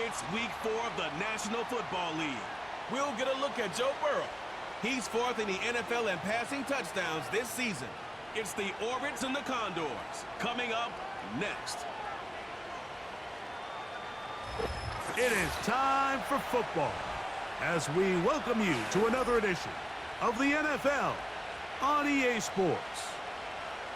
It's week 4 of the National Football League. We'll get a look at Joe Burrow. He's 4th in the NFL in passing touchdowns this season. It's the Orbits and the Condors coming up next. It is time for football as we welcome you to another edition of the NFL on EA Sports.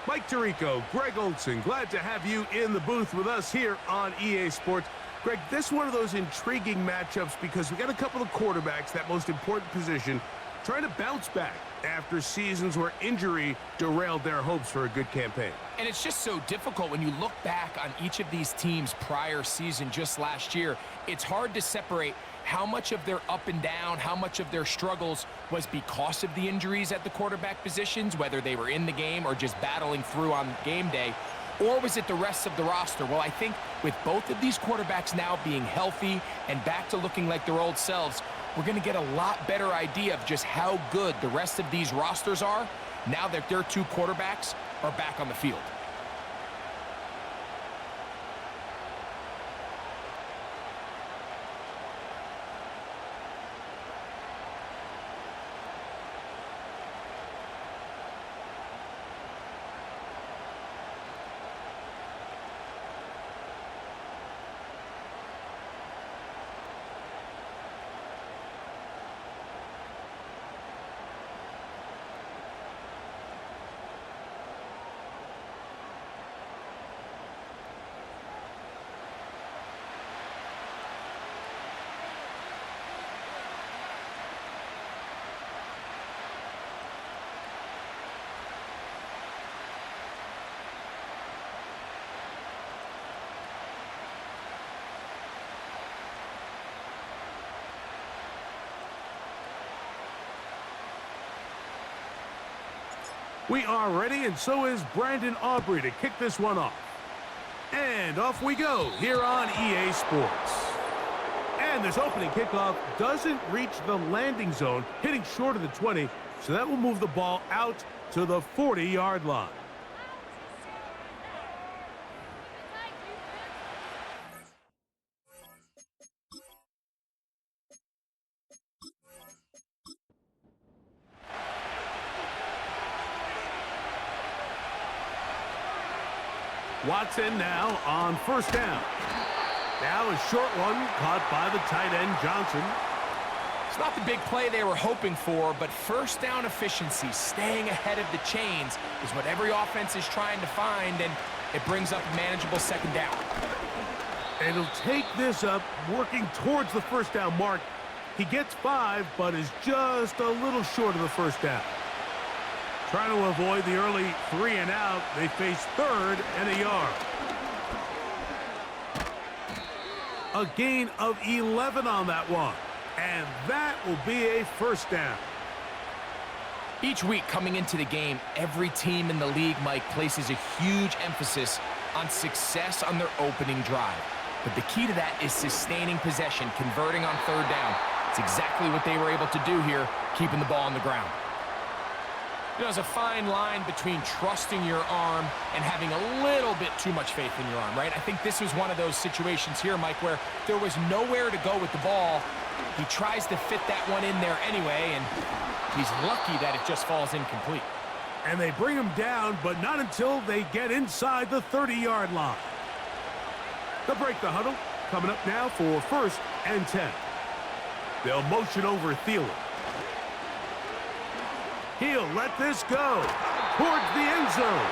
Mike Tirico, Greg Olson, glad to have you in the booth with us here on EA Sports. Greg, this is one of those intriguing matchups because we got a couple of quarterbacks, that most important position, trying to bounce back after seasons where injury derailed their hopes for a good campaign. And it's just so difficult when you look back on each of these teams' prior season just last year. It's hard to separate how much of their up and down, how much of their struggles was because of the injuries at the quarterback positions, whether they were in the game or just battling through on game day, or was it the rest of the roster? Well, I think with both of these quarterbacks now being healthy and back to looking like their old selves, we're going to get a lot better idea of just how good the rest of these rosters are now that their two quarterbacks are back on the field. We are ready, and so is Brandon Aubrey to kick this one off. And off we go here on EA Sports. And this opening kickoff doesn't reach the landing zone, hitting short of the 20, so that will move the ball out to the 40-yard line. Watson now on first down. Now a short one caught by the tight end Johnson. It's not the big play they were hoping for, but first down efficiency, staying ahead of the chains, is what every offense is trying to find, and it brings up a manageable second down. And he'll take this up, working towards the first down mark. He gets 5, but is just a little short of the first down. Trying to avoid the early 3 and out, they face 3rd and a yard. A gain of 11 on that one, and that will be a first down. Each week coming into the game, every team in the league, Mike, places a huge emphasis on success on their opening drive. But the key to that is sustaining possession, converting on 3rd down. It's exactly what they were able to do here, keeping the ball on the ground. You know, there's a fine line between trusting your arm and having a little bit too much faith in your arm, right? I think this was one of those situations here, Mike, where there was nowhere to go with the ball. He tries to fit that one in there anyway, and he's lucky that it just falls incomplete. And they bring him down, but not until they get inside the 30-yard line. They'll break the huddle. Coming up now for 1st and 10. They'll motion over Thielen. He'll let this go towards the end zone.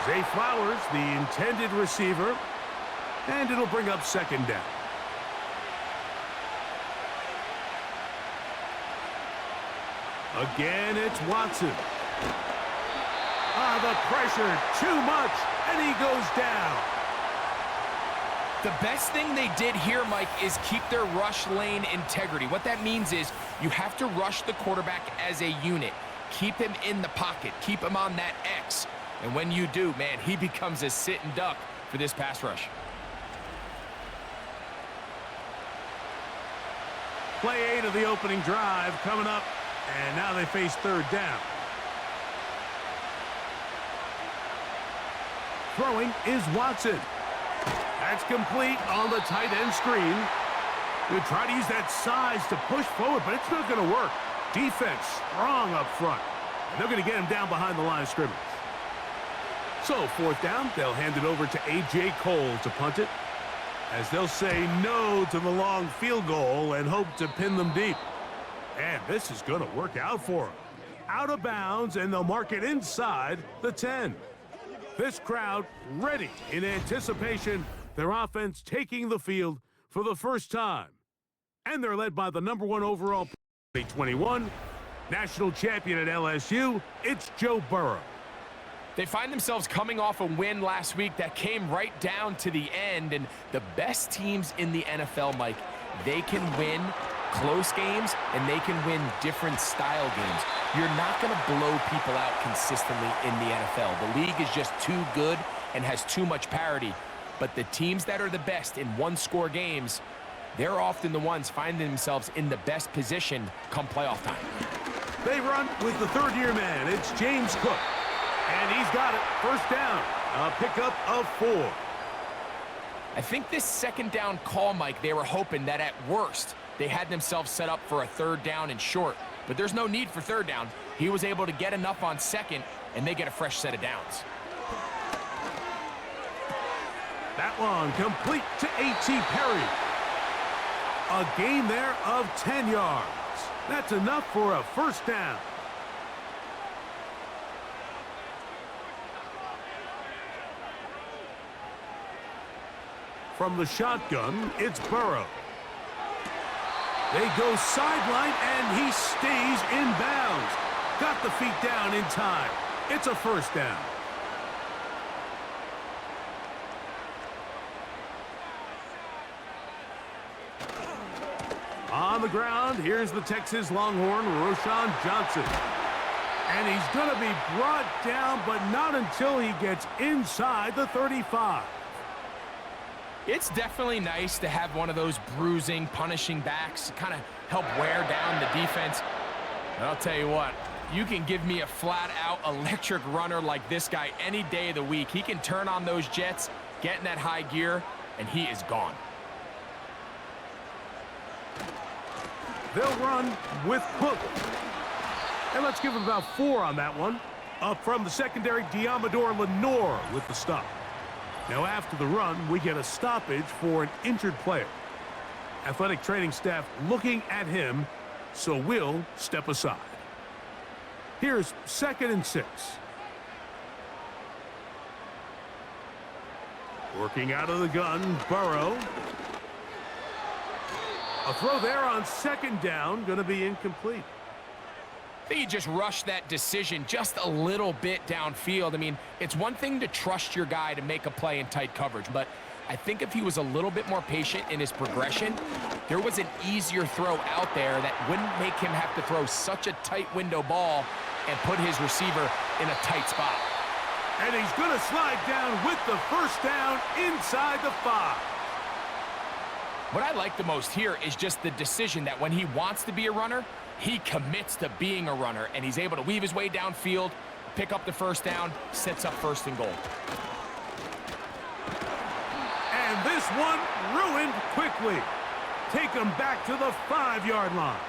Zay Flowers, the intended receiver, and it'll bring up 2nd down. Again, it's Watson. The pressure, too much, and he goes down. The best thing they did here, Mike, is keep their rush lane integrity. What that means is you have to rush the quarterback as a unit. Keep him in the pocket. Keep him on that X. And when you do, man, he becomes a sit and duck for this pass rush. Play 8 of the opening drive coming up, and now they face 3rd down. Throwing is Watson. That's complete on the tight end screen. They try to use that size to push forward, but it's not going to work. Defense strong up front. And they're going to get him down behind the line of scrimmage. So, fourth down, they'll hand it over to A.J. Cole to punt it, as they'll say no to the long field goal and hope to pin them deep. And this is going to work out for them. Out of bounds, and they'll mark it inside the 10. This crowd ready in anticipation, their offense taking the field for the first time. And they're led by the #1 overall 2021 national champion at LSU. It's Joe Burrow. They find themselves coming off a win last week that came right down to the end, and the best teams in the NFL, Mike, they can win close games and they can win different style games. You're not going to blow people out consistently in the NFL. The league is just too good and has too much parity. But the teams that are the best in one-score games, they're often the ones finding themselves in the best position come playoff time. They run with the third-year man. It's James Cook. And he's got it. First down. A pickup of 4. I think this second down call, Mike, they were hoping that at worst they had themselves set up for a third down and short. But there's no need for third down. He was able to get enough on second, and they get a fresh set of downs. That one complete to A.T. Perry. A gain there of 10 yards. That's enough for a first down. From the shotgun, it's Burrow. They go sideline, and he stays in bounds. Got the feet down in time. It's a first down. On the ground, here's the Texas Longhorn, Roschon Johnson. And he's going to be brought down, but not until he gets inside the 35. It's definitely nice to have one of those bruising, punishing backs to kind of help wear down the defense. And I'll tell you what, you can give me a flat-out electric runner like this guy any day of the week. He can turn on those jets, get in that high gear, and he is gone. They'll run with Cook. And let's give him about 4 on that one. Up from the secondary, Diamador Lenore with the stop. Now after the run, we get a stoppage for an injured player. Athletic training staff looking at him, so we'll step aside. Here's 2nd and 6. Working out of the gun, Burrow. A throw there on 2nd down, going to be incomplete. I think he just rushed that decision just a little bit downfield. I mean, it's one thing to trust your guy to make a play in tight coverage, but I think if he was a little bit more patient in his progression, there was an easier throw out there that wouldn't make him have to throw such a tight window ball and put his receiver in a tight spot. And he's going to slide down with the first down inside the 5. What I like the most here is just the decision that when he wants to be a runner, he commits to being a runner, and he's able to weave his way downfield, pick up the first down, sets up 1st and goal. And this one ruined quickly. Take him back to the 5-yard line.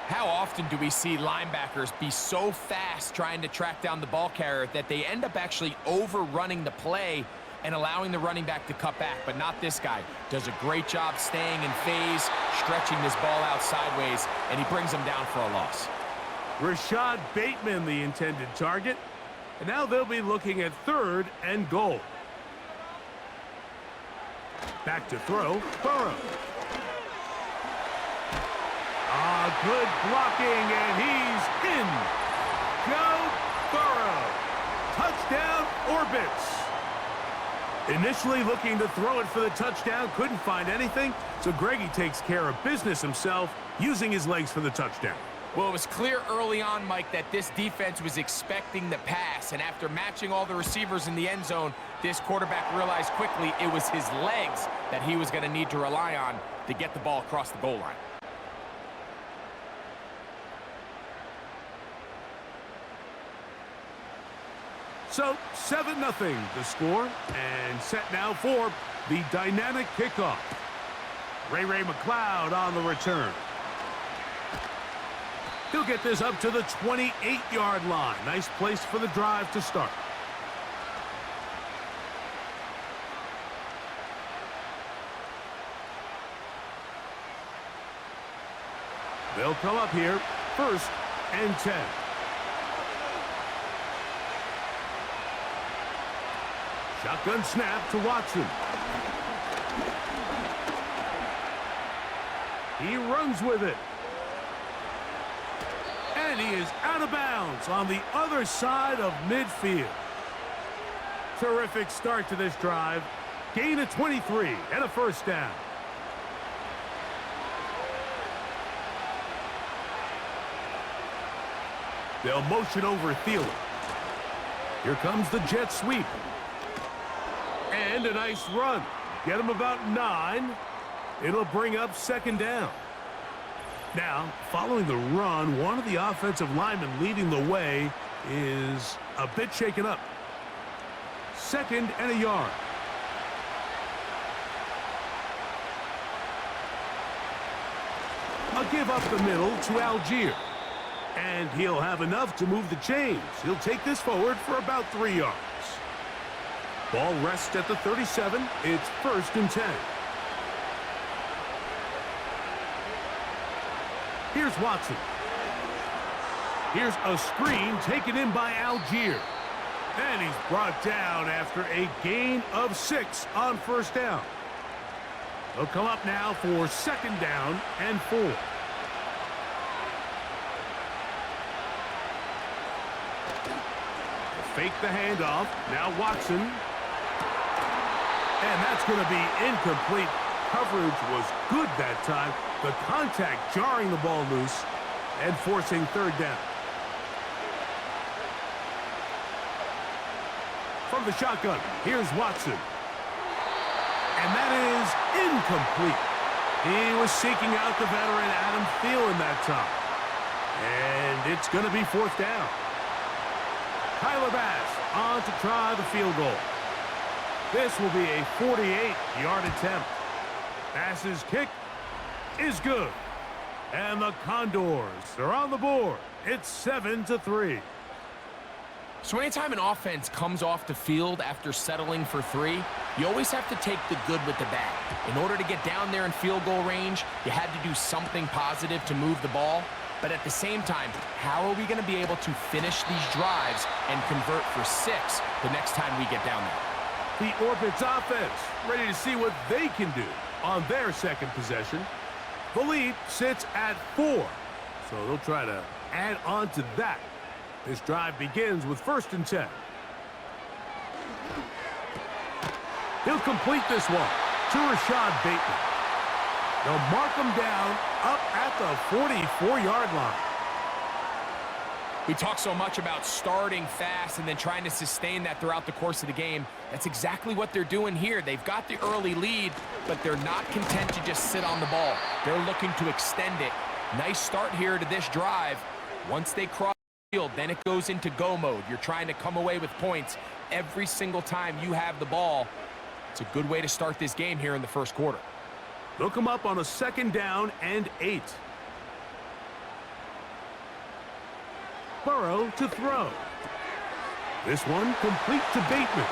How often do we see linebackers be so fast trying to track down the ball carrier that they end up actually overrunning the play and allowing the running back to cut back? But not this guy. Does a great job staying in phase, stretching this ball out sideways, and he brings him down for a loss. Rashad Bateman, the intended target. And now they'll be looking at 3rd and goal. Back to throw, Burrow. Good blocking, and he's in. Joe Burrow. Touchdown Orbits. Initially looking to throw it for the touchdown, couldn't find anything, so Greggy takes care of business himself, using his legs for the touchdown. Well, it was clear early on, Mike, that this defense was expecting the pass, and after matching all the receivers in the end zone, this quarterback realized quickly it was his legs that he was going to need to rely on to get the ball across the goal line. So 7-0 the score, and set now for the dynamic kickoff. Ray McLeod on the return. He'll get this up to the 28-yard line. Nice place for the drive to start. They'll come up here, 1st and 10. Shotgun snap to Watson. He runs with it. And he is out of bounds on the other side of midfield. Terrific start to this drive. Gain of 23 and a 1st down. They'll motion over Thielen. Here comes the jet sweep. And a nice run. Get him about 9. It'll bring up 2nd down. Now, following the run, one of the offensive linemen leading the way is a bit shaken up. 2nd and a yard. A give up the middle to Algier. And he'll have enough to move the chains. He'll take this forward for about 3 yards. Ball rests at the 37. It's 1st and 10. Here's Watson. Here's a screen taken in by Algier. And he's brought down after a gain of 6 on 1st down. They'll come up now for 2nd down and 4. Fake the handoff. Now Watson. And that's going to be incomplete. Coverage was good that time. The contact jarring the ball loose and forcing 3rd down. From the shotgun, here's Watson. And that is incomplete. He was seeking out the veteran Adam Thielen that time. And it's going to be 4th down. Tyler Bass on to try the field goal. This will be a 48-yard attempt. Bass's kick is good. And the Condors are on the board. It's 7-3. So anytime an offense comes off the field after settling for 3, you always have to take the good with the bad. In order to get down there in field goal range, you had to do something positive to move the ball. But at the same time, how are we going to be able to finish these drives and convert for 6 the next time we get down there? The Orbits offense ready to see what they can do on their 2nd possession. The lead sits at 4, so they'll try to add on to that. This drive begins with 1st and 10. He'll complete this one to Rashad Bateman. They'll mark him down up at the 44-yard line. We talk so much about starting fast and then trying to sustain that throughout the course of the game. That's exactly what they're doing here. They've got the early lead, but they're not content to just sit on the ball. They're looking to extend it. Nice start here to this drive. Once they cross the field, then it goes into go mode. You're trying to come away with points every single time you have the ball. It's a good way to start this game here in the 1st quarter. They'll come up on a 2nd down and 8. Burrow to throw. This one complete to Bateman.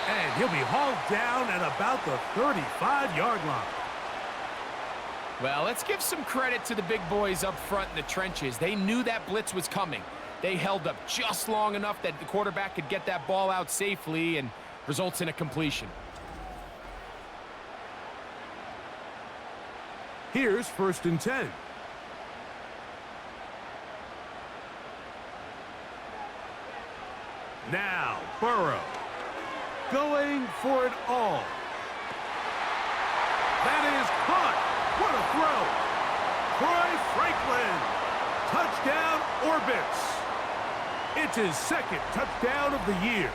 And he'll be hauled down at about the 35-yard line. Well, let's give some credit to the big boys up front in the trenches. They knew that blitz was coming. They held up just long enough that the quarterback could get that ball out safely and results in a completion. Here's 1st and 10. Now, Burrow going for it all. That is caught. What a throw. Troy Franklin. Touchdown, Orbits. It's his 2nd touchdown of the year.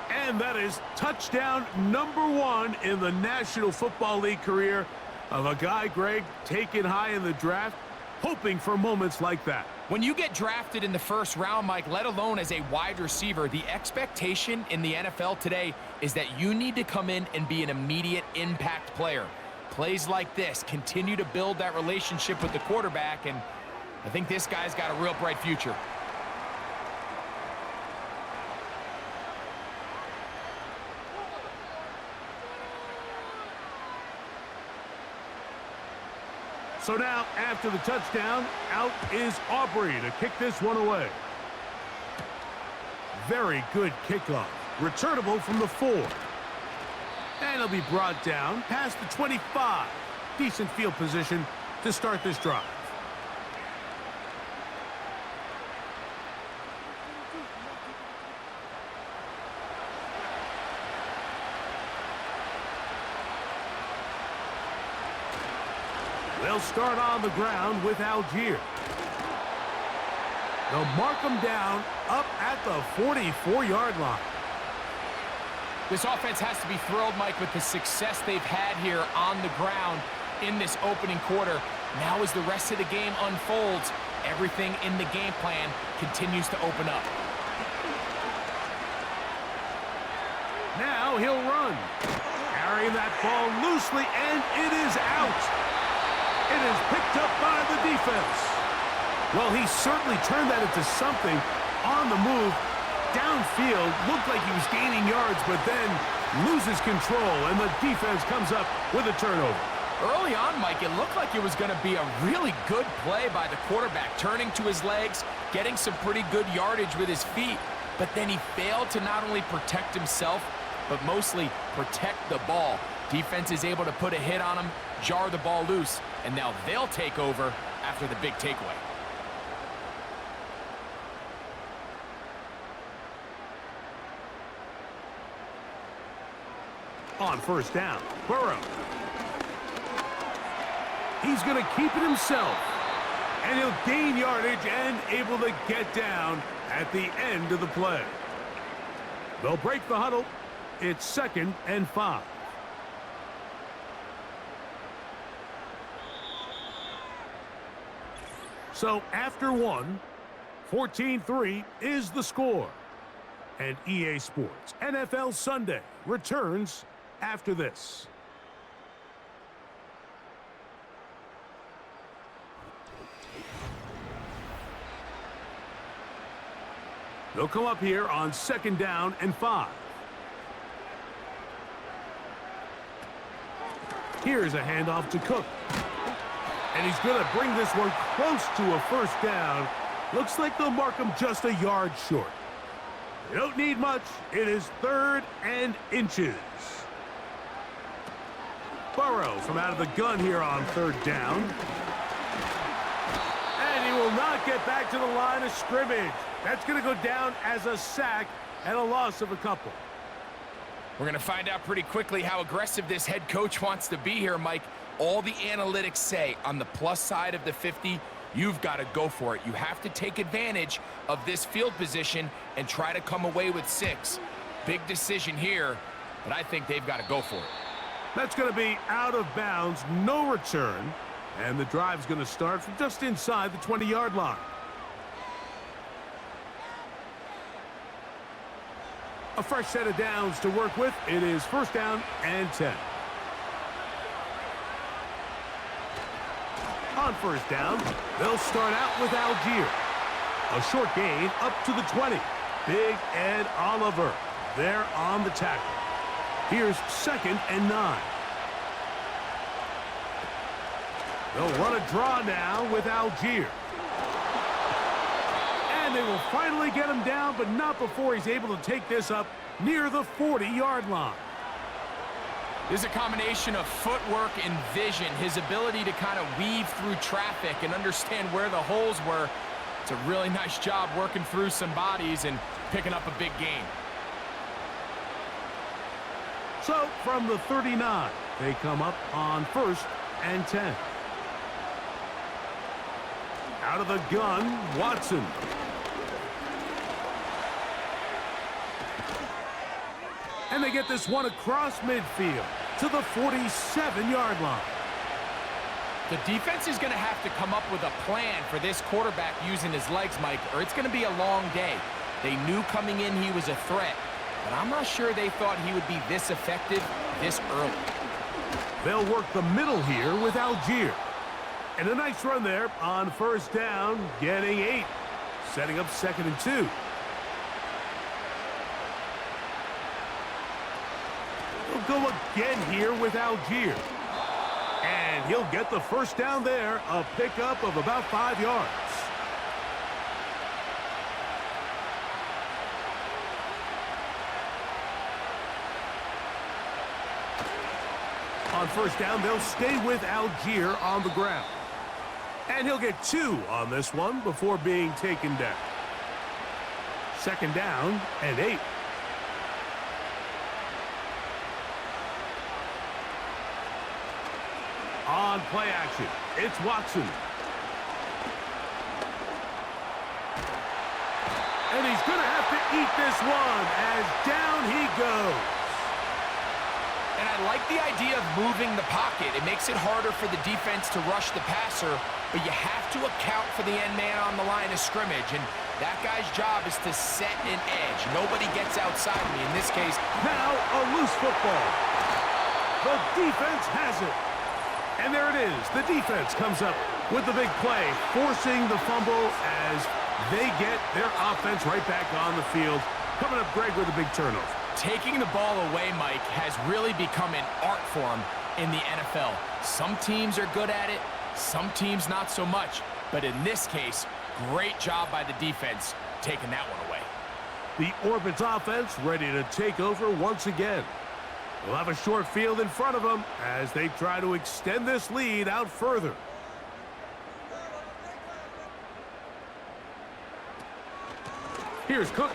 And that is touchdown number 1 in the National Football League career of a guy, Greg, taken high in the draft. hoping for moments like that. When you get drafted in the first round, Mike, let alone as a wide receiver, the expectation in the NFL today is that you need to come in and be an immediate impact player. Plays like this continue to build that relationship with the quarterback, and I think this guy's got a real bright future. So now, after the touchdown, out is Aubrey to kick this one away. Very good kickoff. Returnable from the 4. And it'll be brought down past the 25. Decent field position to start this drive. They'll start on the ground with Algier. They'll mark them down up at the 44-yard line. This offense has to be thrilled, Mike, with the success they've had here on the ground in this opening quarter. Now as the rest of the game unfolds, everything in the game plan continues to open up. Now he'll run. Carrying that ball loosely, and it is out. It is picked up by the defense. Well, he certainly turned that into something on the move. Downfield, looked like he was gaining yards, but then loses control, and the defense comes up with a turnover. Early on, Mike, it looked like it was going to be a really good play by the quarterback, turning to his legs, getting some pretty good yardage with his feet, but then he failed to not only protect himself, but mostly protect the ball. Defense is able to put a hit on him, jar the ball loose, and now they'll take over after the big takeaway. On first down, Burrow. He's going to keep it himself. And he'll gain yardage and able to get down at the end of the play. They'll break the huddle. It's 2nd and 5. So after 1, 14-3 is the score. And EA Sports NFL Sunday returns after this. They'll come up here on 2nd down and 5. Here's a handoff to Cook. And he's going to bring this one close to a first down. Looks like they'll mark him just a yard short. They don't need much. It is 3rd and inches. Burrow from out of the gun here on 3rd down. And he will not get back to the line of scrimmage. That's going to go down as a sack and a loss of a couple. We're going to find out pretty quickly how aggressive this head coach wants to be here, Mike. All the analytics say on the plus side of the 50, you've got to go for it. You have to take advantage of this field position and try to come away with 6. Big decision here, but I think they've got to go for it. That's going to be out of bounds, no return, and the drive's going to start from just inside the 20-yard line. A fresh set of downs to work with. It is 1st down and 10. On 1st down, they'll start out with Algier. A short gain up to the 20. Big Ed Oliver there on the tackle. Here's 2nd and 9. They'll run a draw now with Algier. And they will finally get him down, but not before he's able to take this up near the 40-yard line. There's a combination of footwork and vision, his ability to kind of weave through traffic and understand where the holes were. It's a really nice job working through some bodies and picking up a big gain. So from the 39, they come up on 1st and 10. Out of the gun, Watson. And they get this one across midfield to the 47-yard line. The defense is going to have to come up with a plan for this quarterback using his legs, Mike, or it's going to be a long day. They knew coming in he was a threat, but I'm not sure they thought he would be this effective this early. They'll work the middle here with Algier. And a nice run there on first down, getting 8. Setting up 2nd and 2. They'll go again here with Algier. And he'll get the first down there, a pickup of about 5 yards. On first down, they'll stay with Algier on the ground. And he'll get 2 on this one before being taken down. 2nd down and 8. On play action, it's Watson. And he's going to have to eat this one as down he goes. And I like the idea of moving the pocket. It makes it harder for the defense to rush the passer, but you have to account for the end man on the line of scrimmage, and that guy's job is to set an edge. Nobody gets outside me. In this case, now a loose football. The defense has it. And there it is. The defense comes up with the big play, forcing the fumble as they get their offense right back on the field. Coming up, Greg, with a big turnover. taking the ball away, Mike, has really become an art form in the NFL. Some teams are good at it, some teams not so much. But in this case, great job by the defense taking that one away. The Orbits offense ready to take over once again. They'll have a short field in front of them as they try to extend this lead out further. Here's Cook.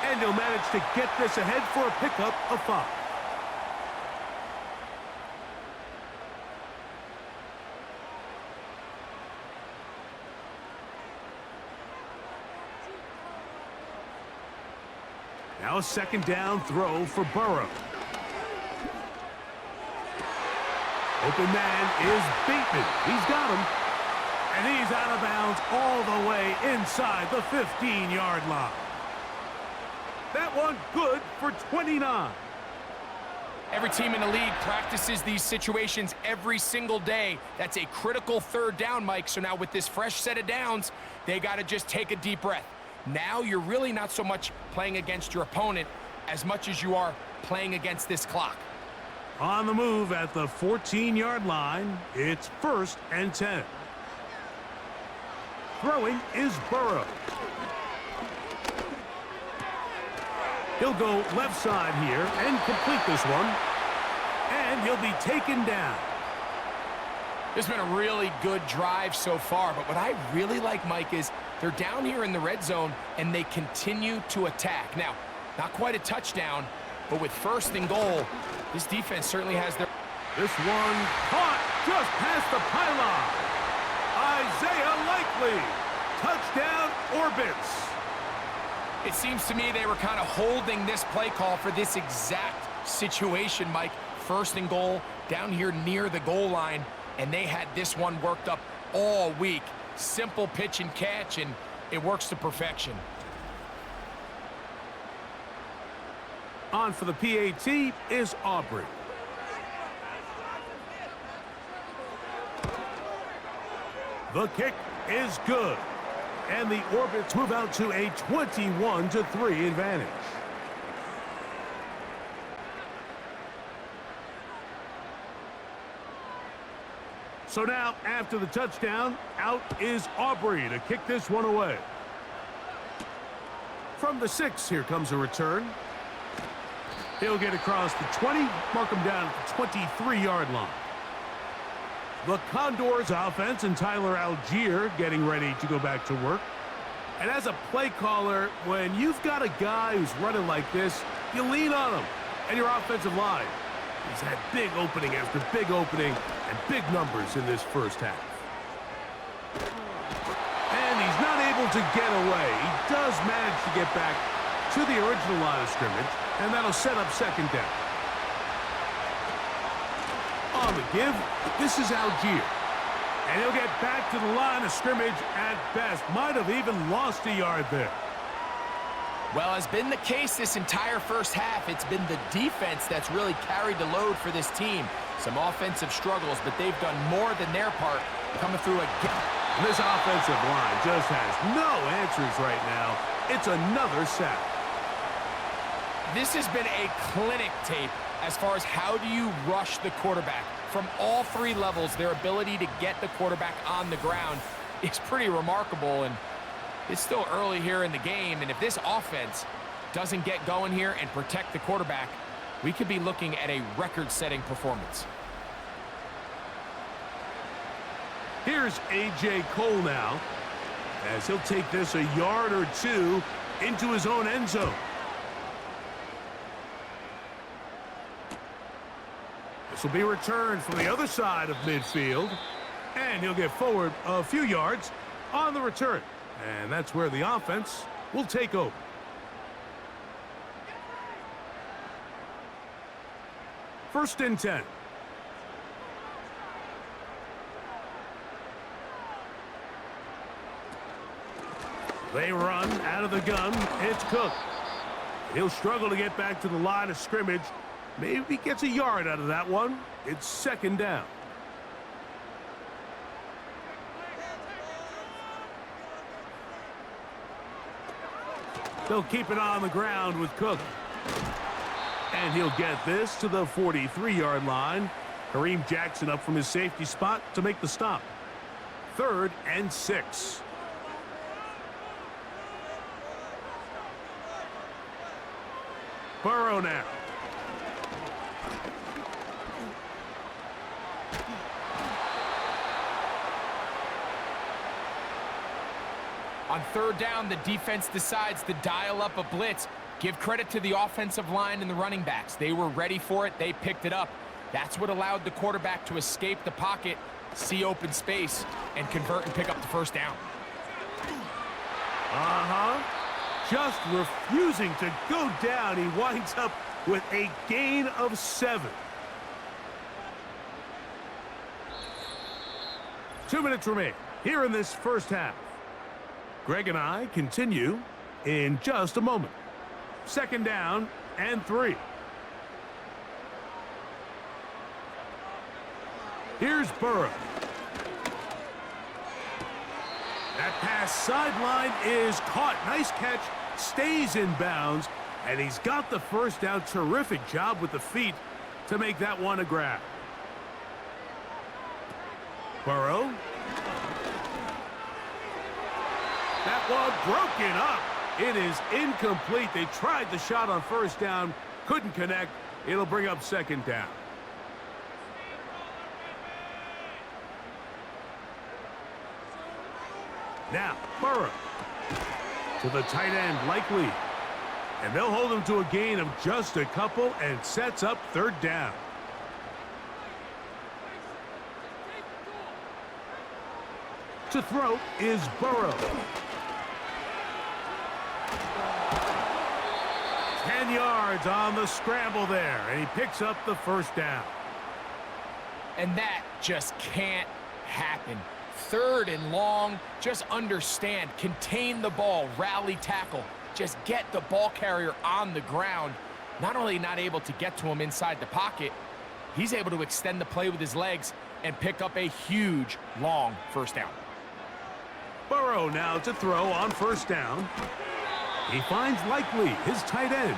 And he'll manage to get this ahead for a pickup of 5. Now a second down throw for Burrow. Open man is Bateman. He's got him. And he's out of bounds all the way inside the 15-yard line. That one good for 29. Every team in the league practices these situations every single day. That's a critical third down, Mike. So now with this fresh set of downs, they got to just take a deep breath. Now you're really not so much playing against your opponent as much as you are playing against this clock. On the move at the 14-yard line, it's 1st and 10. Throwing is Burrow. He'll go left side here and complete this one. And he'll be taken down. It's been a really good drive so far, but what I really like, Mike, is they're down here in the red zone and they continue to attack. Now, not quite a touchdown, but with 1st and goal, this defense certainly has their... This one caught just past the pylon. Isaiah Likely. Touchdown, Orbits. It seems to me they were kind of holding this play call for this exact situation, Mike. 1st and goal, down here near the goal line, and they had this one worked up all week. Simple pitch and catch, and it works to perfection. On for the PAT is Aubrey. The kick is good. And the Orbits move out to a 21-3 advantage. So now, after the touchdown, out is Aubrey to kick this one away. From the 6, here comes a return. He'll get across the 20, mark him down at the 23-yard line. The Condors offense and Tyler Algier getting ready to go back to work. And as a play caller, when you've got a guy who's running like this, you lean on him and your offensive line. He's had big opening after big opening and big numbers in this first half. And he's not able to get away. He does manage to get back to the original line of scrimmage, and that'll set up 2nd down. on the give. This is Algier. And he'll get back to the line of scrimmage at best. Might have even lost a yard there. Well, as been the case this entire first half, it's been the defense that's really carried the load for this team. Some offensive struggles, but they've done more than their part coming through again. This offensive line just has no answers right now. It's another sack. This has been a clinic tape as far as how do you rush the quarterback. From all three levels, their ability to get the quarterback on the ground is pretty remarkable, and it's still early here in the game, and if this offense doesn't get going here and protect the quarterback, we could be looking at a record-setting performance. Here's A.J. Cole now, as he'll take this a yard or two into his own end zone. This will be returned from the other side of midfield, and he'll get forward a few yards on the return. And that's where the offense will take over. First and 10. They run out of the gun. It's Cook. He'll struggle to get back to the line of scrimmage. Maybe he gets a yard out of that one. It's second down. They'll keep it on the ground with Cook. And he'll get this to the 43-yard line. Kareem Jackson up from his safety spot to make the stop. 3rd and 6. Burrow now. On 3rd down, the defense decides to dial up a blitz. Give credit to the offensive line and the running backs. They were ready for it. They picked it up. That's what allowed the quarterback to escape the pocket, see open space, and convert and pick up the first down. Just refusing to go down. He winds up with a gain of 7. 2 minutes remain here in this first half. Greg and I continue in just a moment. 2nd down and 3. Here's Burrow. That pass sideline is caught. Nice catch. Stays in bounds. And he's got the first down. Terrific job with the feet to make that one a grab. Burrow. That one broken up. It is incomplete. They tried the shot on first down. Couldn't connect. It'll bring up 2nd down. Now, Burrow to the tight end, Likely. And they'll hold him to a gain of just a couple and sets up 3rd down. To throw is Burrow. 10 yards on the scramble there, and he picks up the first down. And that just can't happen. 3rd and long, just understand, contain the ball, rally tackle, just get the ball carrier on the ground. Not only not able to get to him inside the pocket, he's able to extend the play with his legs and pick up a huge, long first down. Burrow now to throw on first down. He finds Likely, his tight end.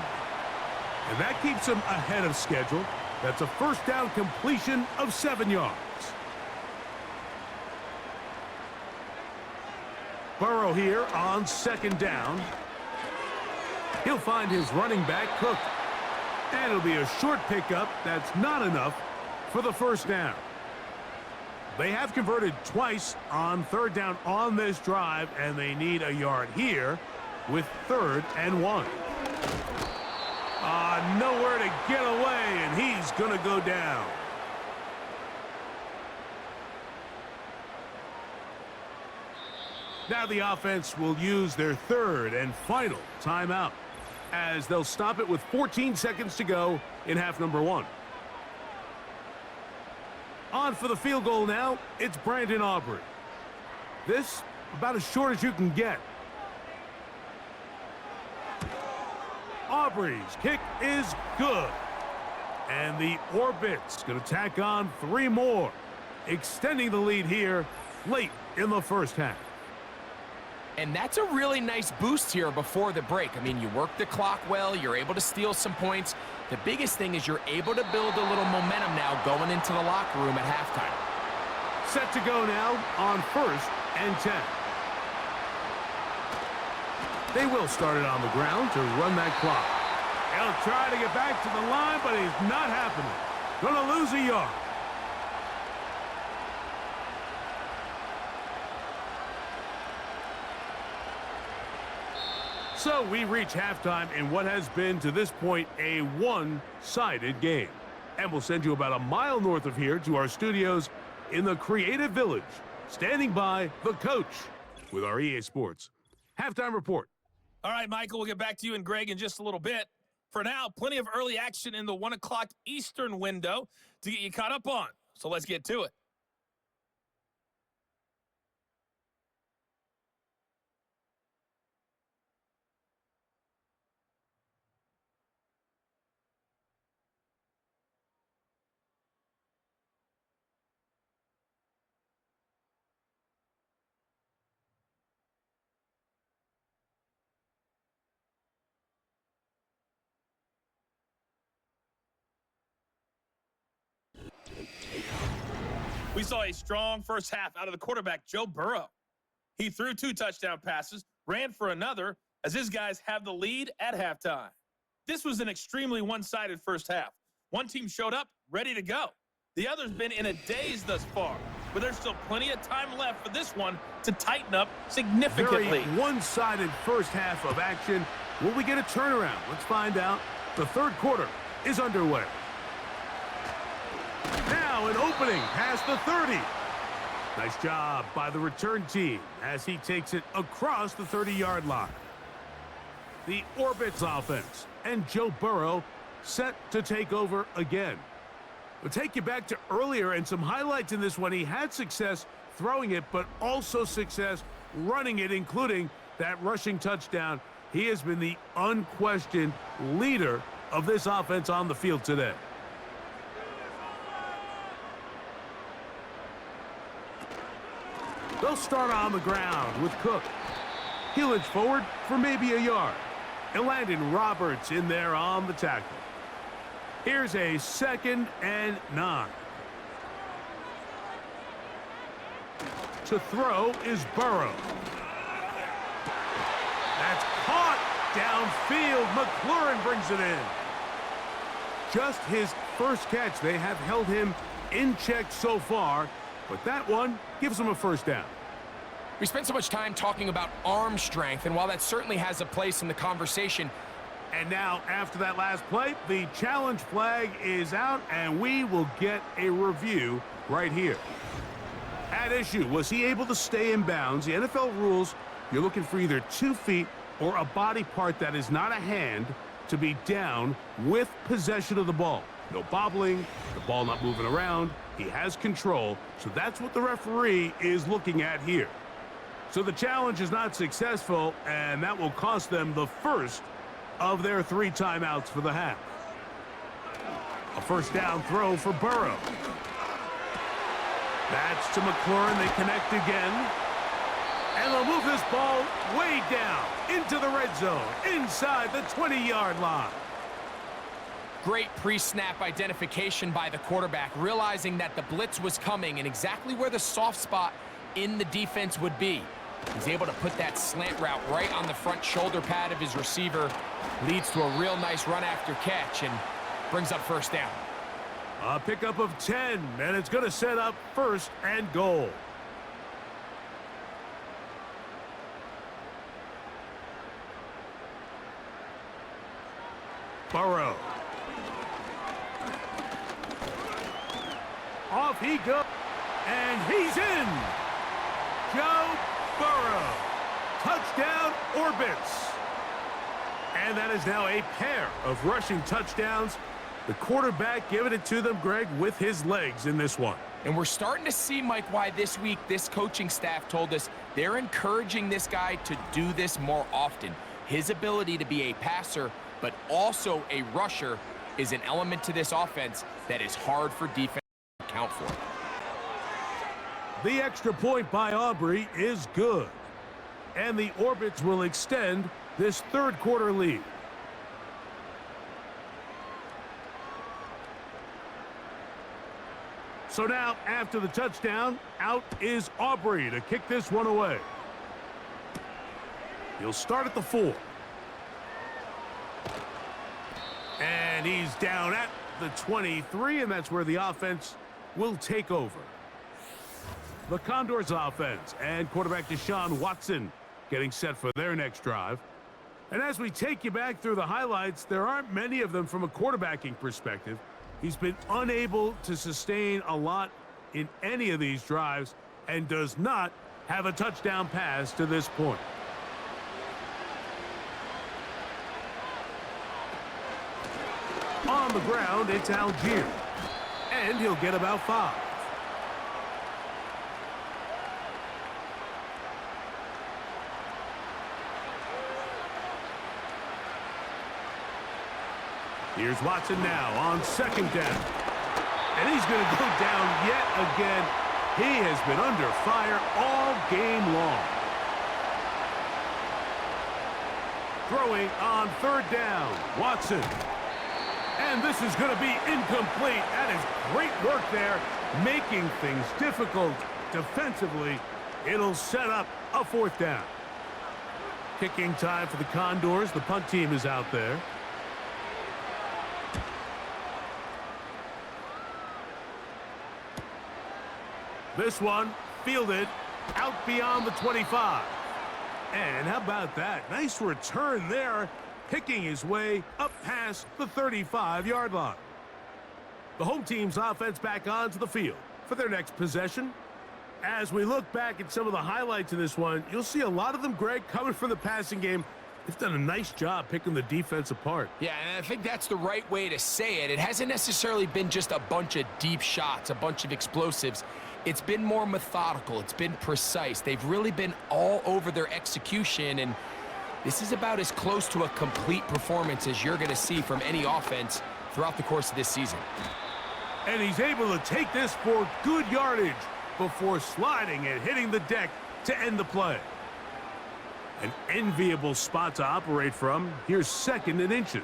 And that keeps him ahead of schedule. That's a first down completion of 7 yards. Burrow here on 2nd down. He'll find his running back, Cook. And it'll be a short pickup. That's not enough for the first down. They have converted twice on 3rd down on this drive, and they need a yard here with 3rd and 1. Nowhere to get away, and he's going to go down. Now the offense will use their 3rd and final timeout, as they'll stop it with 14 seconds to go in half number 1. On for the field goal now, it's Brandon Aubrey. This, about as short as you can get. Aubrey's kick is good. And the Orbits going to tack on 3 more, extending the lead here late in the first half. And that's a really nice boost here before the break. I mean, you work the clock well, you're able to steal some points. The biggest thing is you're able to build a little momentum now going into the locker room at halftime. Set to go now on 1st and 10. They will start it on the ground to run that clock. He'll try to get back to the line, but he's not happening. Gonna lose a yard. So we reach halftime in what has been, to this point, a one-sided game. And we'll send you about a mile north of here to our studios in the Creative Village. Standing by, the coach with our EA Sports halftime report. All right, Michael, we'll get back to you and Greg in just a little bit. For now, plenty of early action in the 1 o'clock Eastern window to get you caught up on. So let's get to it. We saw a strong first half out of the quarterback, Joe Burrow. He threw 2 touchdown passes, ran for another, as his guys have the lead at halftime. This was an extremely one-sided first half. One team showed up, ready to go. The other's been in a daze thus far, but there's still plenty of time left for this one to tighten up significantly. Very one-sided first half of action. Will we get a turnaround? Let's find out. The third quarter is underway. Now an opening past the 30. Nice job by the return team as he takes it across the 30-yard line. The Orbits offense and Joe Burrow set to take over again. We'll take you back to earlier and some highlights in this one. He had success throwing it, but also success running it, including that rushing touchdown. He has been the unquestioned leader of this offense on the field today. They'll start on the ground with Cook. He'll inch forward for maybe a yard. And Landon Roberts in there on the tackle. Here's a 2nd and 9. To throw is Burrow. That's caught downfield. McLaurin brings it in. Just his first catch. They have held him in check so far, but that one gives him a first down. We spent so much time talking about arm strength, and while that certainly has a place in the conversation. And now, after that last play, the challenge flag is out, and we will get a review right here. At issue, was he able to stay in bounds? The NFL rules, you're looking for either 2 feet or a body part that is not a hand to be down with possession of the ball. No bobbling, the ball not moving around. He has control, so that's what the referee is looking at here. So the challenge is not successful, and that will cost them the first of their 3 timeouts for the half. A first down throw for Burrow. That's to McLaurin. They connect again. And they'll move this ball way down into the red zone, inside the 20-yard line. Great pre-snap identification by the quarterback, realizing that the blitz was coming and exactly where the soft spot in the defense would be. He's able to put that slant route right on the front shoulder pad of his receiver. Leads to a real nice run after catch and brings up first down. A pickup of 10, and it's going to set up 1st and goal. Burrow. Off he goes, and he's in. Joe Burrow. Touchdown, Orbits. And that is now a pair of rushing touchdowns. The quarterback giving it to them, Greg, with his legs in this one. And we're starting to see, Mike, why this week this coaching staff told us they're encouraging this guy to do this more often. His ability to be a passer, but also a rusher, is an element to this offense that is hard for defense to account for. The extra point by Aubrey is good. And the Orbits will extend this third quarter lead. So now, after the touchdown, out is Aubrey to kick this one away. He'll start at the 4. And he's down at the 23, and that's where the offense will take over. The Condors offense and quarterback Deshaun Watson getting set for their next drive. And as we take you back through the highlights, there aren't many of them from a quarterbacking perspective. He's been unable to sustain a lot in any of these drives and does not have a touchdown pass to this point. On the ground, it's Algier. And he'll get about 5. Here's Watson now on second down. And he's going to go down yet again. He has been under fire all game long. Throwing on third down, Watson. And this is going to be incomplete. That is great work there, making things difficult defensively. It'll set up a 4th down. Kicking time for the Condors. The punt team is out there. This one fielded out beyond the 25. And how about that? Nice return there, picking his way up past the 35-yard line. The home team's offense back onto the field for their next possession. As we look back at some of the highlights of this one, you'll see a lot of them, Greg, coming from the passing game. They've done a nice job picking the defense apart. Yeah, and I think that's the right way to say it. It hasn't necessarily been just a bunch of deep shots, a bunch of explosives. It's been more methodical. It's been precise. They've really been all over their execution, and this is about as close to a complete performance as you're going to see from any offense throughout the course of this season. And he's able to take this for good yardage before sliding and hitting the deck to end the play. An enviable spot to operate from. Here's 2nd and inches.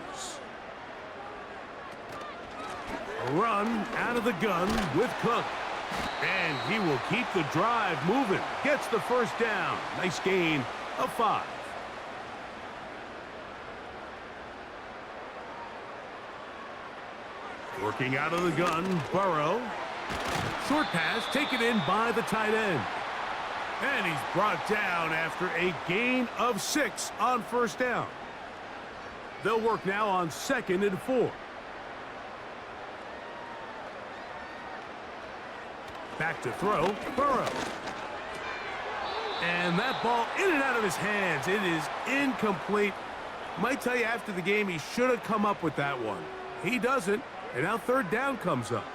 A run out of the gun with Cook. And he will keep the drive moving. Gets the 1st down. Nice gain of 5. Working out of the gun, Burrow. Short pass taken in by the tight end. And he's brought down after a gain of 6 on 1st down. They'll work now on 2nd and 4. Back to throw, Burrow. And that ball in and out of his hands. It is incomplete. Might tell you after the game he should have come up with that one. He doesn't, and now 3rd down comes up.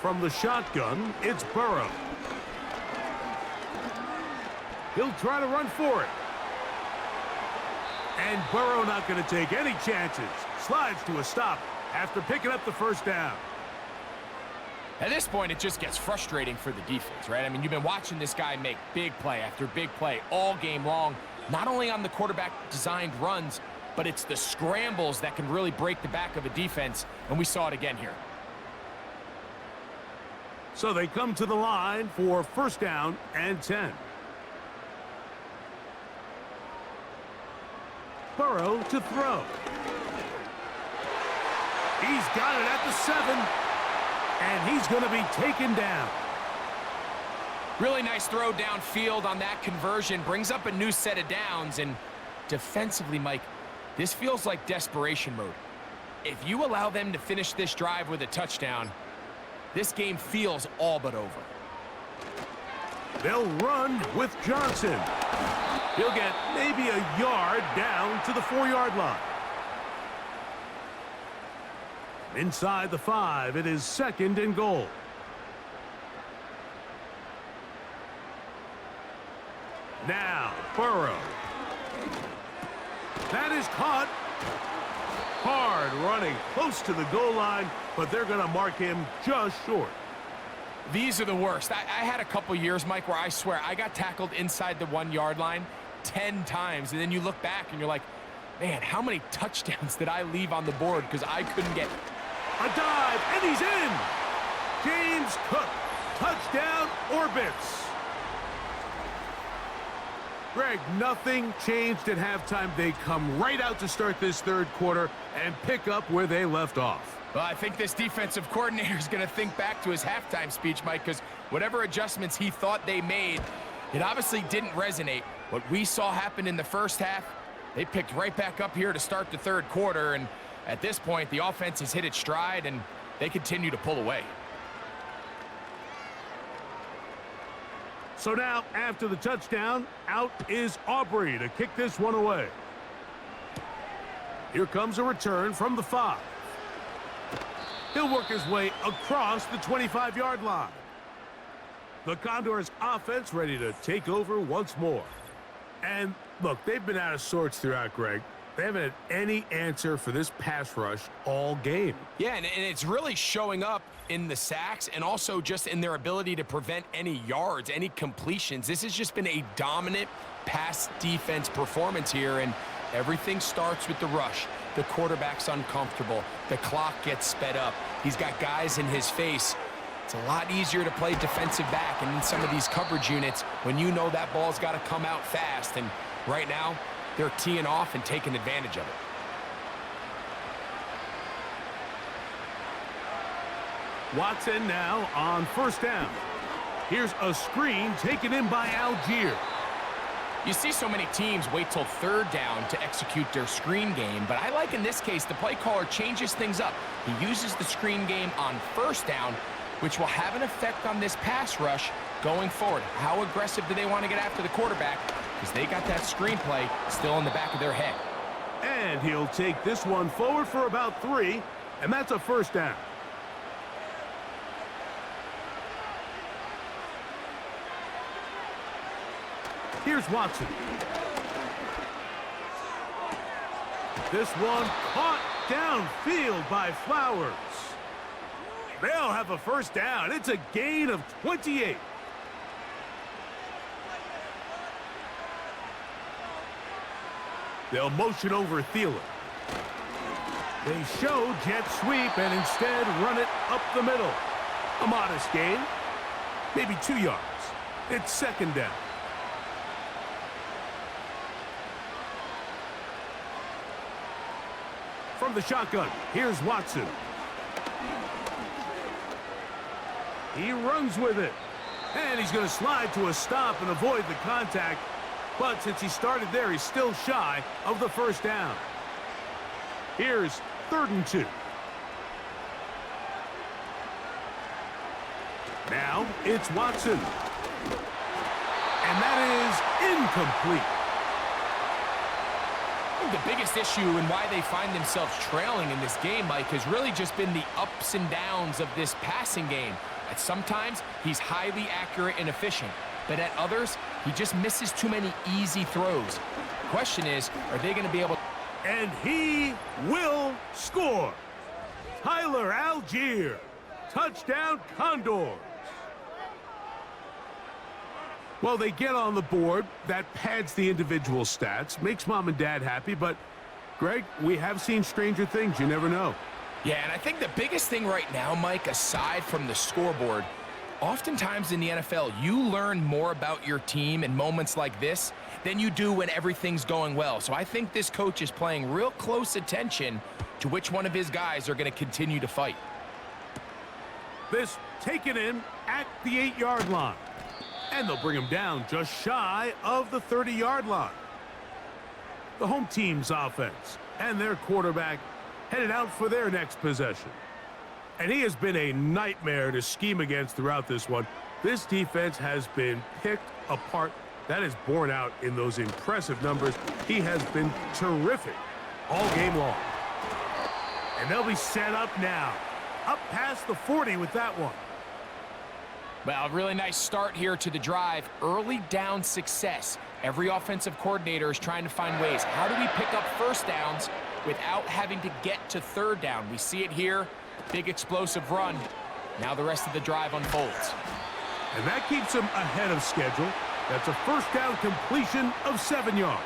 From the shotgun, it's Burrow. He'll try to run for it. And Burrow not going to take any chances. Slides to a stop after picking up the 1st down. At this point, it just gets frustrating for the defense, right? I mean, you've been watching this guy make big play after big play all game long, not only on the quarterback-designed runs, but it's the scrambles that can really break the back of a defense, and we saw it again here. So they come to the line for 1st down and 10. Burrow to throw. He's got it at the 7, and he's going to be taken down. Really nice throw downfield on that conversion. Brings up a new set of downs, and defensively, Mike, this feels like desperation mode. If you allow them to finish this drive with a touchdown, this game feels all but over. They'll run with Johnson. He'll get maybe a yard down to the 4-yard line. Inside the 5, it is 2nd and goal. Now, Burrow. That is caught. Hard running close to the goal line, but they're going to mark him just short. These are the worst. I had a couple years, Mike, where I swear I got tackled inside the 1-yard line 10 times, and then you look back and you're like, man, how many touchdowns did I leave on the board because I couldn't get... A dive, and he's in! James Cook, touchdown orbits. Greg, nothing changed at halftime. They come right out to start this 3rd quarter and pick up where they left off. Well, I think this defensive coordinator is going to think back to his halftime speech, Mike, because whatever adjustments he thought they made, it obviously didn't resonate. What we saw happen in the first half, they picked right back up here to start the 3rd quarter, and at this point, the offense has hit its stride, and they continue to pull away. So now, after the touchdown, out is Aubrey to kick this one away. Here comes a return from the 5. He'll work his way across the 25-yard line. The Condors offense ready to take over once more. And look, they've been out of sorts throughout, Greg. They haven't had any answer for this pass rush all game. Yeah, and it's really showing up in the sacks and also just in their ability to prevent any yards, any completions. This has just been a dominant pass defense performance here, and everything starts with the rush. The quarterback's uncomfortable. The clock gets sped up. He's got guys in his face. It's a lot easier to play defensive back and in some of these coverage units when you know that ball's got to come out fast. And right now, they're teeing off and taking advantage of it. Watson now on 1st down. Here's a screen taken in by Algier. You see so many teams wait till 3rd down to execute their screen game, but I like in this case the play caller changes things up. He uses the screen game on 1st down, which will have an effect on this pass rush going forward. How aggressive do they want to get after the quarterback? Because they got that screenplay still in the back of their head. And he'll take this one forward for about 3, and that's a 1st down. Here's Watson. This one caught downfield by Flowers. They'll have a 1st down. It's a gain of 28. They'll motion over Thielen. They show jet sweep and instead run it up the middle. A modest gain, maybe 2 yards. It's 2nd down. From the shotgun, here's Watson. He runs with it. And he's going to slide to a stop and avoid the contact. But since he started there, he's still shy of the 1st down. Here's 3rd and 2. Now it's Watson. And that is incomplete. The biggest issue and why they find themselves trailing in this game, Mike, has really just been the ups and downs of this passing game. At sometimes, he's highly accurate and efficient, but at others, he just misses too many easy throws. The question is, are they going to be able... And he will score. Tyler Algier. Touchdown, Condors. Well, they get on the board. That pads the individual stats, makes mom and dad happy, but, Greg, we have seen stranger things. You never know. Yeah, and I think the biggest thing right now, Mike, aside from the scoreboard, oftentimes in the NFL, you learn more about your team in moments like this than you do when everything's going well. So I think this coach is paying real close attention to which one of his guys are going to continue to fight. This taken in at the 8-yard line. And they'll bring him down just shy of the 30-yard line. The home team's offense and their quarterback headed out for their next possession. And he has been a nightmare to scheme against throughout this one. This defense has been picked apart. That is borne out in those impressive numbers. He has been terrific all game long. And they'll be set up now. Up past the 40 with that one. Well, a really nice start here to the drive. Early down success. Every offensive coordinator is trying to find ways. How do we pick up first downs without having to get to third down? We see it here. Big explosive run. Now the rest of the drive unfolds. And that keeps them ahead of schedule. That's a first down completion of 7 yards.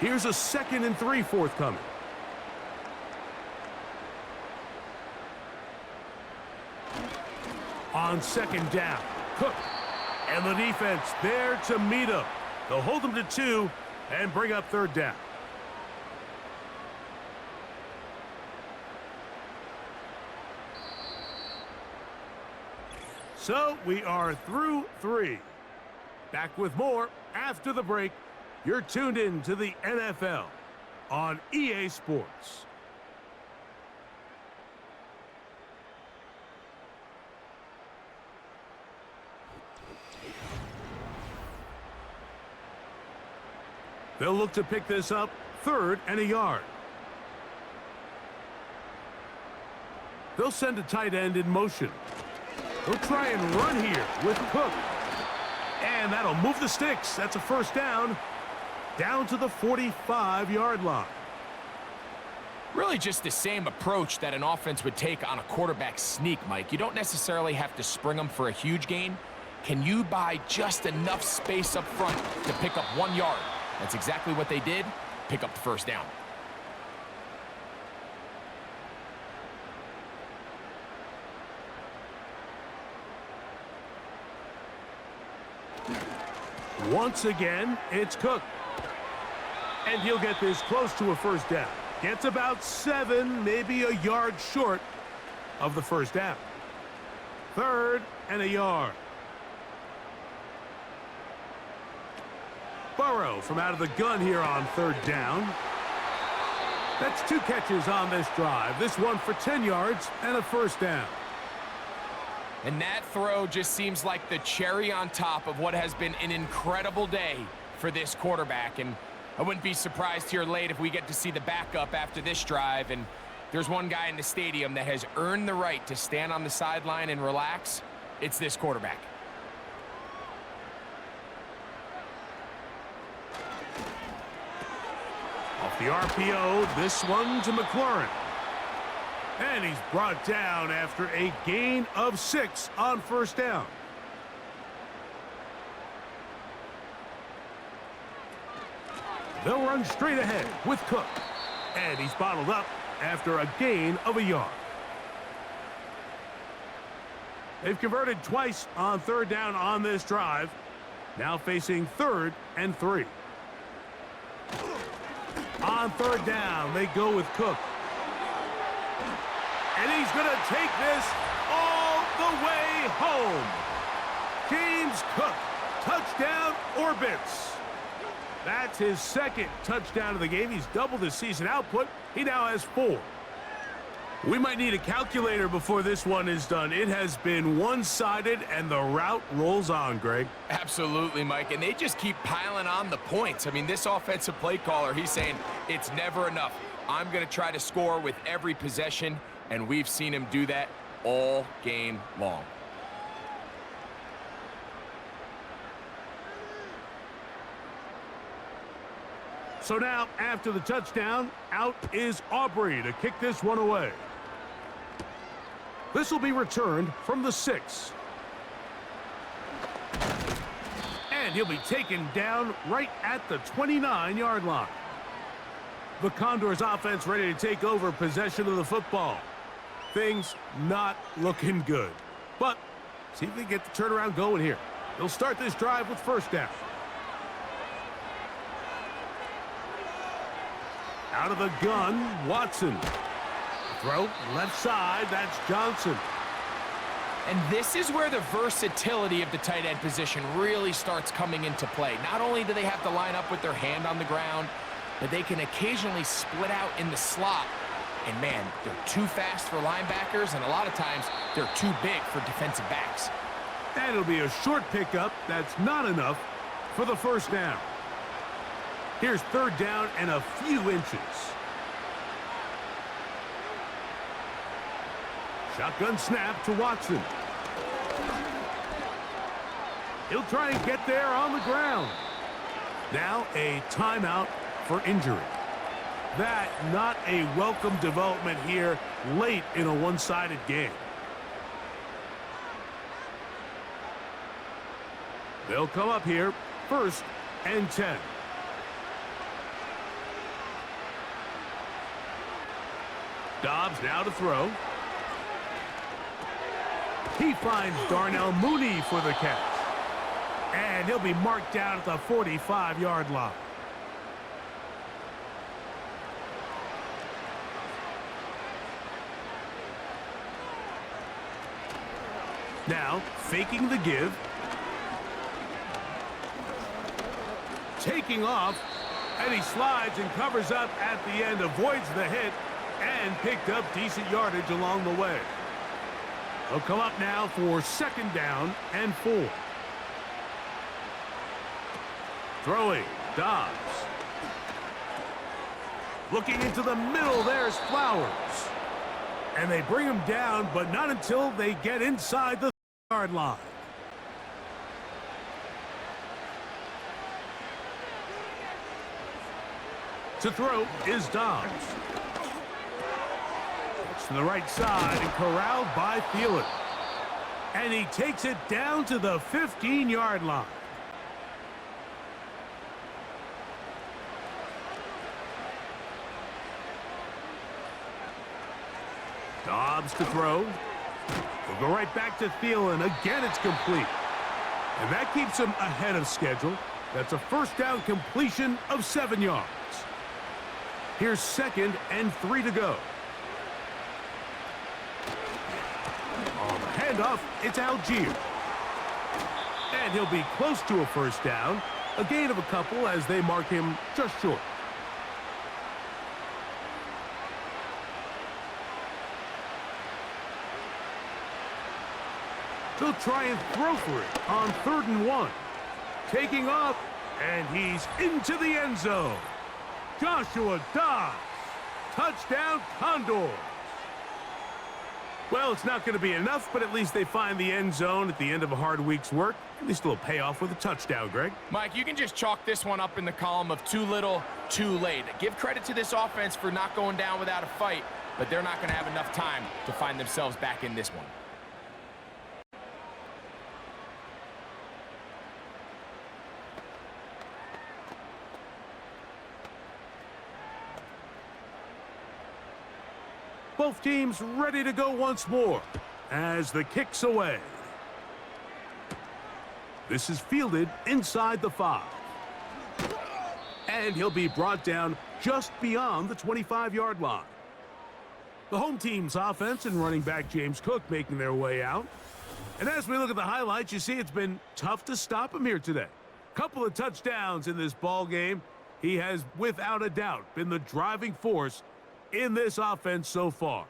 Here's a 2nd and 3 forthcoming. On 2nd down, Cook. And the defense there to meet him. They'll hold them to 2 and bring up 3rd down. So we are through 3. Back with more after the break. You're tuned in to the NFL on EA Sports. They'll look to pick this up 3rd and a yard. They'll send a tight end in motion. They'll try and run here with Cook. And that'll move the sticks. That's a first down. Down to the 45-yard line. Really just the same approach that an offense would take on a quarterback sneak, Mike. You don't necessarily have to spring them for a huge gain. Can you buy just enough space up front to pick up 1 yard? That's exactly what they did. Pick up the first down. Once again, it's Cook. And he'll get this close to a first down. Gets about 7, maybe a yard short of the first down. 3rd and a yard. Burrow from out of the gun here on 3rd down. That's 2 catches on this drive. This one for 10 yards and a first down. And that throw just seems like the cherry on top of what has been an incredible day for this quarterback. And I wouldn't be surprised here late if we get to see the backup after this drive. And there's one guy in the stadium that has earned the right to stand on the sideline and relax. It's this quarterback. Off the RPO, this one to McLaurin. And he's brought down after a gain of 6 on first down. They'll run straight ahead with Cook. And he's bottled up after a gain of a yard. They've converted twice on 3rd down on this drive. Now facing 3rd and 3. On 3rd down, they go with Cook. And he's going to take this all the way home. James Cook, touchdown orbits. That's his 2nd touchdown of the game. He's doubled his season output. He now has 4. We might need a calculator before this one is done. It has been one-sided, and the route rolls on, Greg. Absolutely, Mike, and they just keep piling on the points. I mean, this offensive play caller, he's saying it's never enough. I'm going to try to score with every possession, and we've seen him do that all game long. So now, after the touchdown, out is Aubrey to kick this one away. This will be returned from the 6. And he'll be taken down right at the 29-yard line. The Condors offense ready to take over possession of the football. Things not looking good. But see if they get the turnaround going here. They'll start this drive with first down. Out of the gun, Watson. Throw, left side, that's Johnson. And this is where the versatility of the tight end position really starts coming into play. Not only do they have to line up with their hand on the ground, but they can occasionally split out in the slot. And man, they're too fast for linebackers, and a lot of times they're too big for defensive backs. And it'll be a short pickup. That's not enough for the first down. Here's third down and a few inches. Shotgun snap to Watson. He'll try and get there on the ground. Now a timeout for injury. That not a welcome development here late in a one-sided game. They'll come up here, 1st and 10. Dobbs now to throw. He finds Darnell Mooney for the catch. And he'll be marked down at the 45-yard line. Now, faking the give. Taking off. And he slides and covers up at the end, avoids the hit, and picked up decent yardage along the way. He'll come up now for 2nd down and 4. Throwing, Dobbs. Looking into the middle, there's Flowers. And they bring him down, but not until they get inside the yard line. To throw is Dobbs. It's to the right side and corralled by Thielen. And he takes it down to the 15-yard line. Dobbs to throw. He'll go right back to Thielen. Again, it's complete. And that keeps him ahead of schedule. That's a 1st down completion of 7 yards. Here's 2nd and 3 to go. On the handoff, it's Algier. And he'll be close to a 1st down. A gain of a couple as they mark him just short. He'll try and throw for it on 3rd and 1. Taking off, and he's into the end zone. Joshua Dobbs. Touchdown, Condors. Well, it's not going to be enough, but at least they find the end zone at the end of a hard week's work. At least a little payoff with a touchdown, Greg. Mike, you can just chalk this one up in the column of too little, too late. Give credit to this offense for not going down without a fight, but they're not going to have enough time to find themselves back in this one. Both teams ready to go once more as the kick's away. This is fielded inside the 5. And he'll be brought down just beyond the 25-yard line. The home team's offense and running back James Cook making their way out. And as we look at the highlights, you see it's been tough to stop him here today. Couple of touchdowns in this ball game. He has, without a doubt, been the driving force in this offense so far.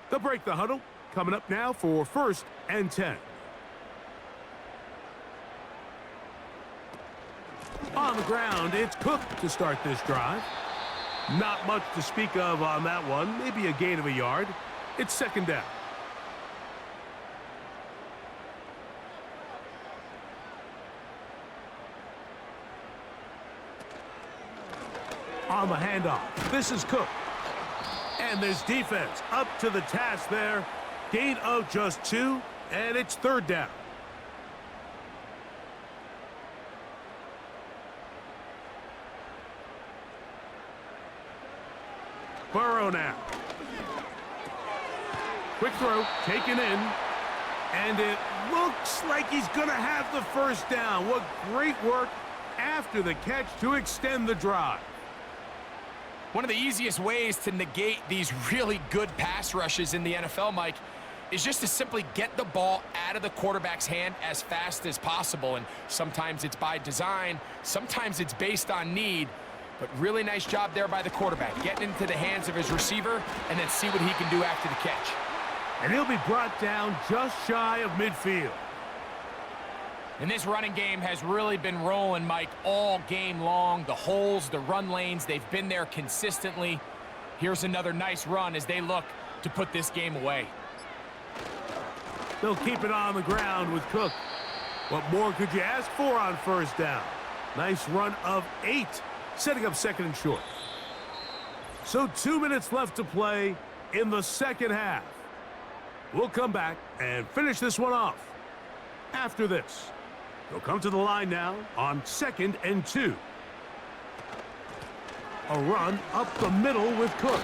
They'll break the huddle. Coming up now for 1st and 10. On the ground, it's Cook to start this drive. Not much to speak of on that one. Maybe a gain of a yard. It's 2nd down. On the handoff, this is Cook. And this defense up to the task there. Gain of just 2, and it's 3rd down. Burrow now. Quick throw, taken in. And it looks like he's going to have the 1st down. What great work after the catch to extend the drive. One of the easiest ways to negate these really good pass rushes in the NFL, Mike, is just to simply get the ball out of the quarterback's hand as fast as possible. And sometimes it's by design, sometimes it's based on need. But really nice job there by the quarterback, getting into the hands of his receiver and then see what he can do after the catch. And he'll be brought down just shy of midfield. And this running game has really been rolling, Mike, all game long. The holes, the run lanes, they've been there consistently. Here's another nice run as they look to put this game away. They'll keep it on the ground with Cook. What more could you ask for on first down? Nice run of 8, setting up second and short. So 2 minutes left to play in the second half. We'll come back and finish this one off after this. They'll come to the line now on 2nd and 2. A run up the middle with Cook.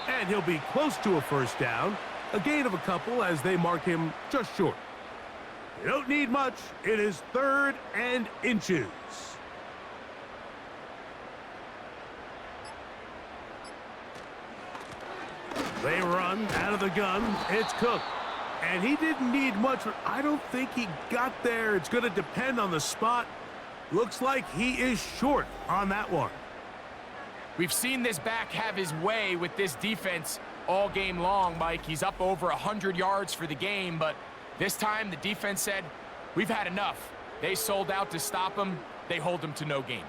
And he'll be close to a first down. A gain of a couple as they mark him just short. You don't need much. It is 3rd and inches. They run out of the gun. It's Cook. And he didn't need much. I don't think he got there. It's going to depend on the spot. Looks like he is short on that one. We've seen this back have his way with this defense all game long, Mike. He's up over 100 yards for the game, but this time the defense said, we've had enough. They sold out to stop him. They hold him to no gain.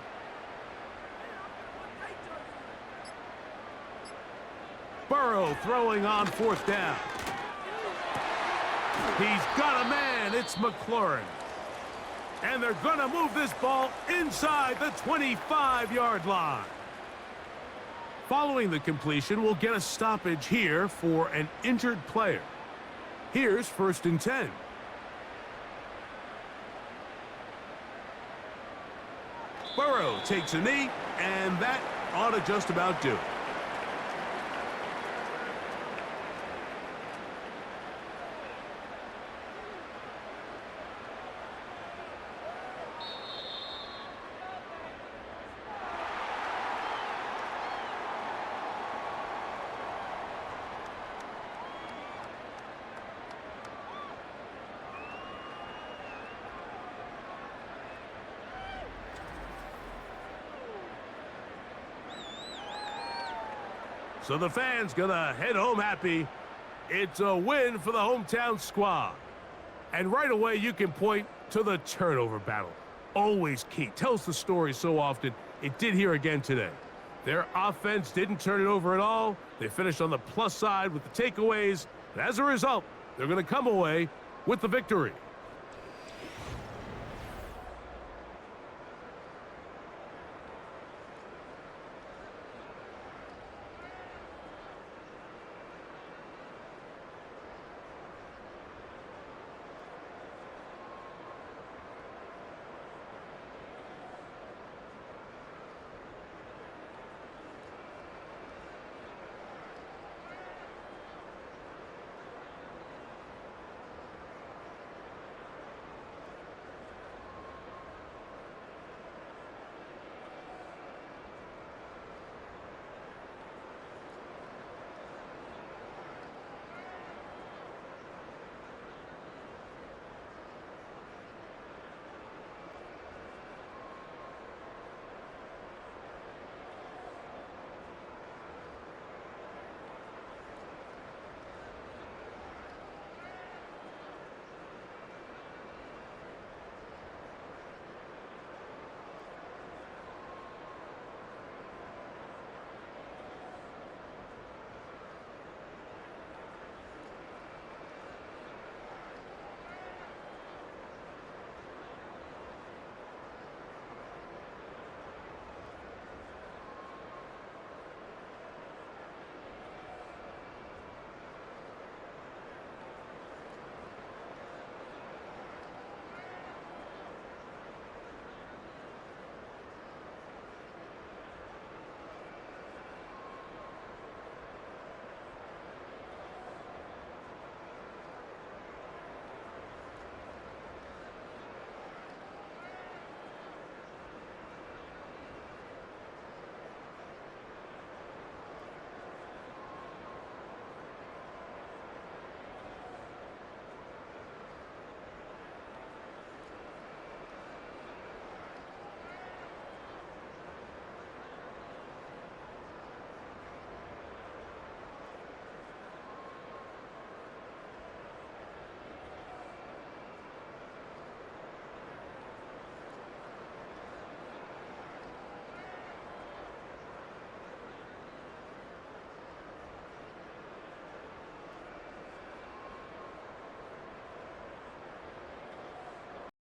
Burrow throwing on 4th down. He's got a man. It's McLaurin. And they're going to move this ball inside the 25-yard line. Following the completion, we'll get a stoppage here for an injured player. Here's 1st and 10. Burrow takes a knee, and that ought to just about do it. So the fans gonna head home happy. It's a win for the hometown squad. And right away you can point to the turnover battle. Always key. Tells the story so often. It did here again today. Their offense didn't turn it over at all. They finished on the plus side with the takeaways. And as a result, they're gonna come away with the victory.